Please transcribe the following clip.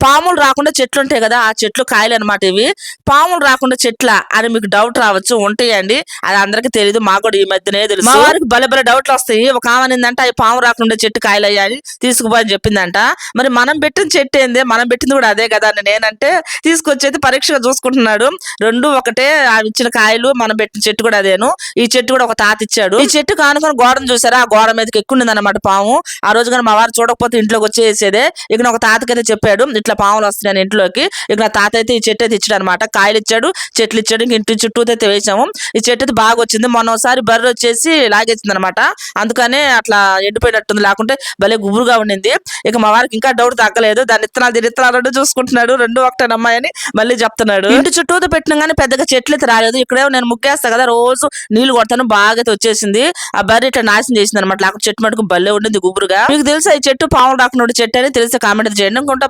పాములు రాకుండా చెట్లు ఉంటాయి కదా, ఆ చెట్లు కాయలు అనమాట ఇవి. పాములు రాకుండా చెట్ల అని మీకు డౌట్ రావచ్చు, ఉంటాయండి. అది అందరికీ తెలియదు, మాకు కూడా ఈ మధ్యనే తెలుసు. మా వారికి భలే భలే డౌట్లు వస్తాయి. ఒక ఆమెనిందంట అవి పాము రాకుండా చెట్టు కాయలు అయ్యాయి తీసుకుపోయి చెప్పిందంట. మరి మనం పెట్టిన చెట్టు ఏంది, మనం పెట్టింది కూడా అదే కదా అని నేనంటే, తీసుకొచ్చేది పరీక్షగా చూసుకుంటున్నాడు. రెండు ఒకటే, ఆమె ఇచ్చిన కాయలు మనం పెట్టిన చెట్టు కూడా అదేను. ఈ చెట్టు కూడా ఒక తాత ఇచ్చాడు. ఈ చెట్టు కానుకొని గోడను చూసారా, ఆ గోడ మీదకి ఎక్కుండింది అనమాట పాము. ఆ రోజు కానీ మా వారు చూడకపోతే ఇంట్లోకి వచ్చేసేదే. ఇక ఒక తాతకైతే చెప్పాడు, ఇట్లా పాములు వస్తున్నాయి ఇంట్లోకి. ఇక నా తాత అయితే ఈ చెట్టు అయితే ఇచ్చాడు అనమాట. కాయలు ఇచ్చాడు, చెట్లు ఇచ్చాడు. ఇంక ఇంటి చుట్టూ అయితే వేసాము. ఈ చెట్టు అయితే బాగా వచ్చింది. మొన్న ఒకసారి బర్రె వచ్చేసి లాగేసింది అనమాట, అందుకనే అట్లా ఎండిపోయినట్టుంది, లేకుంటే భలే గుబురుగా ఉండింది. ఇక మా వారికి ఇంకా డౌట్ తగ్గలేదు, దాని ఇత్తనాలు చూసుకుంటున్నాడు. రెండు ఒకటే అమ్మాయని మళ్ళీ చెప్తున్నాడు. ఇంటి చుట్టూ పెట్టినా కానీ పెద్దగా చెట్లు అయితే రాలేదు. ఇక్కడేమో నేను ముగ్గేస్తా కదా, రోజు నీళ్లు కొడతాను, బాగా అయితే వచ్చేసింది. ఆ బర్రె ఇట్లా నాశనం చేసింది అనమాట. లేకపోతే చెట్టు మటుకు భలే ఉండింది గుబురుగా. మీకు తెలుసా ఈ చెట్టు పాములు రాకుండా చెట్టు అని తెలిసే కామెంట్ చేయండి. అనుకుంటా